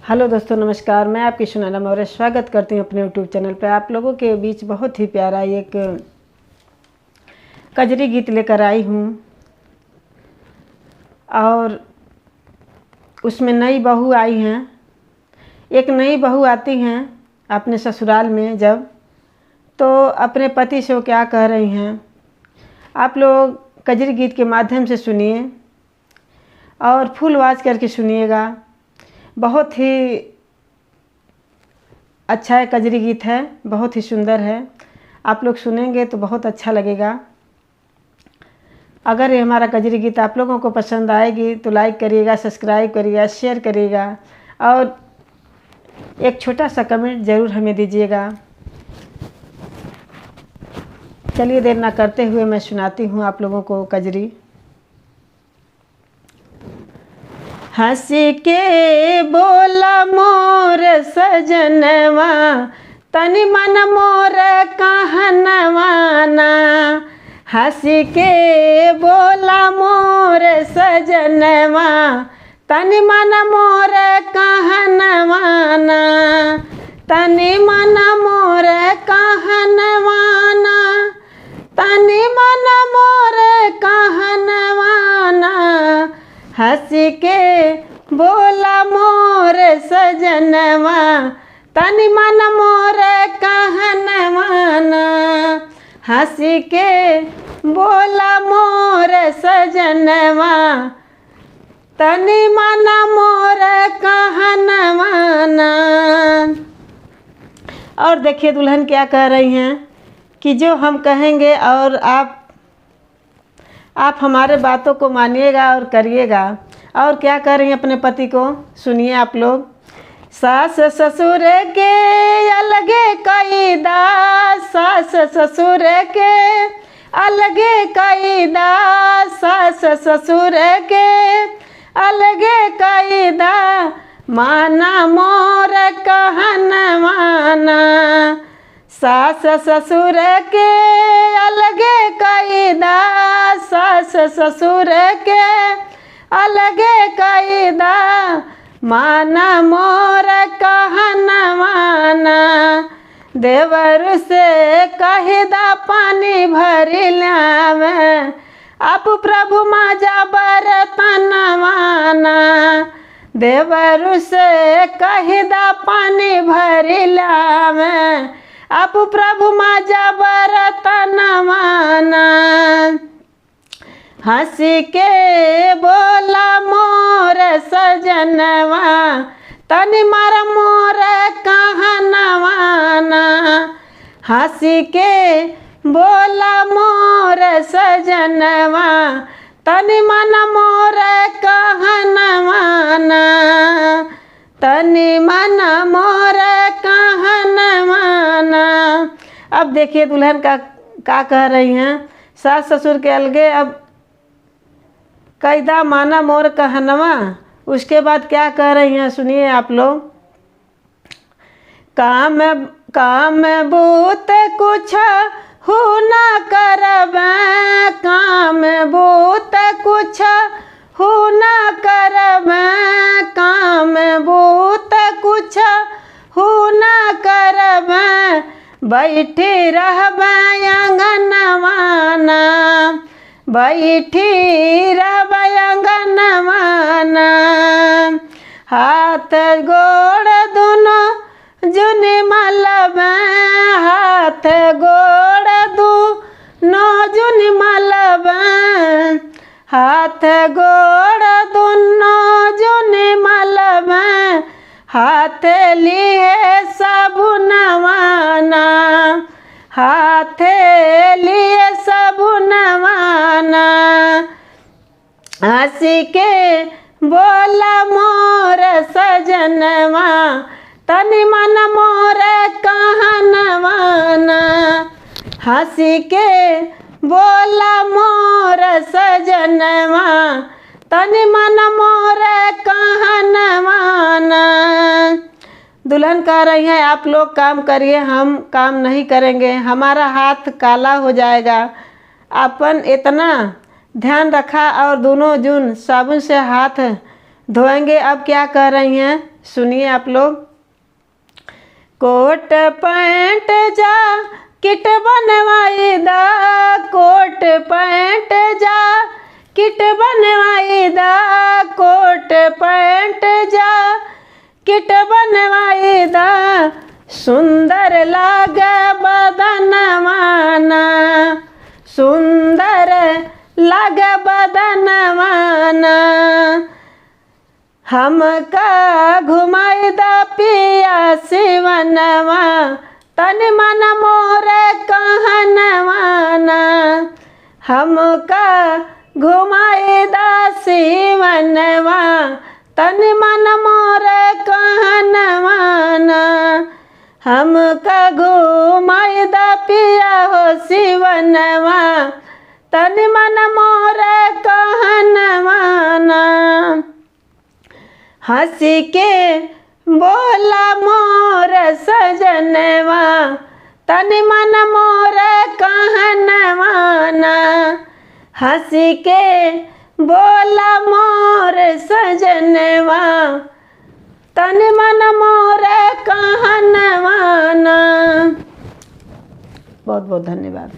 Hello दोस्तों, नमस्कार। मैं आपकी सुनैना मौर्य स्वागत करती हूँ अपने यूट्यूब चैनल पर। आप लोगों के बीच बहुत ही प्यारा एक कजरी गीत लेकर आई हूँ और उसमें नई बहू आई हैं। एक नई बहू आती हैं अपने ससुराल में जब, तो अपने पति से वो क्या कह रही हैं आप लोग कजरी गीत के माध्यम से सुनिए और फुल आवाज़ करके सुनिएगा। बहुत ही अच्छा है, कजरी गीत है, बहुत ही सुंदर है। आप लोग सुनेंगे तो बहुत अच्छा लगेगा। अगर ये हमारा कजरी गीत आप लोगों को पसंद आएगी तो लाइक करिएगा, सब्सक्राइब करिएगा, शेयर करिएगा और एक छोटा सा कमेंट ज़रूर हमें दीजिएगा। चलिए देर ना करते हुए मैं सुनाती हूँ आप लोगों को कजरी। हंसी के बोला मोर सजनवा, तनि मन मोर कहनवाना। हंसी के बोला मोर सजनवा, तनि मन मोर कहनवाना। तनि मन मोर कहनवाना, तनि मन मोर कहनवाना। हंसी के बोला मोर सजनवा, तनि मन मोर कहनवाना। हंसी के बोला मोर सजनवा, तनि मन मोर कहनवाना। और देखिए दुल्हन क्या कह रही हैं कि जो हम कहेंगे और आप हमारे बातों को मानिएगा और करिएगा। और क्या कर रही हैं अपने पति को, सुनिए आप लोग। सास ससुर के अलगे कायदा, सास ससुर के अलगे कायदा, सास ससुर के अलगे कायदा। माना मोर कहनवाना, सास ससुर के अलगे कायदा, सास ससुर के अलगे कायदा। माना मोर कहनवाना, देवर से कहिदा पानी भरी लावे, आप प्रभु माजा बरतनवाना। देवर से कहिदा पानी भरी लावे, आप प्रभु माजा बरतनवाना। हंसी के बोला मोर सजनवा, तनि मन मोर कहनवाना। हंसी के बोला मोर सजनवा, तनि मन मोर कहनवाना। तनि मन मोर कहनवाना। अब देखिए दुल्हन का कह रही हैं, सास ससुर के अलगे अब कायदा, माना मोर कहनवा। उसके बाद क्या कह रही हैं सुनिए आप लोग। काम बूत कुछ हु न करब, काम बूत कुछ हु न करब, काम बूत कुछ हु न करब। बैठी रहब आंगनवाना, बैठी रहब आंगनवाना। हाथ गोड़ दोनों जुनि मलब, हाथ गोड़ दोनों जुनि मलब, हाथ गोड़ दोनों जुनि मलब। हाथ लिए साबुनवाना, हाथ लिए साबुनवाना। हंसी के बोला मोर सजनवा, तनि मन मोर कहनवाना। हंसी के बोला मोर सजनवा, तनि मन मोर कहनवाना। दुल्हन कह रही है आप लोग काम करिए, हम काम नहीं करेंगे, हमारा हाथ काला हो जाएगा। अपन इतना ध्यान रखा और दोनों जून साबुन से हाथ धोएंगे। अब क्या कह रही हैं सुनिए आप लोग। कोट पैंट जा किट बनवाई दा, कोट पैंट जा किट बनवाई दा, कोट पैंट जा किट बनवाई दा, सुंदर लागे बदनवाना, सुंदर लागे बदनवाना, हमका घुमाई दा पिया सिवनवा, तन मन मोर कहनवाना, हमका घुमाई दा सिवनवा, तन मन मोर कहनवाना, हमका घुमाई दा पिया हो सिवनवा, तन मन मोर कहनवाना, हंसी के बोला मोर सजनवा, तन मन मोर कहनवाना, हंसी के बोला मोर सजनवा, तन मन मोर कहनवाना। बहुत बहुत धन्यवाद।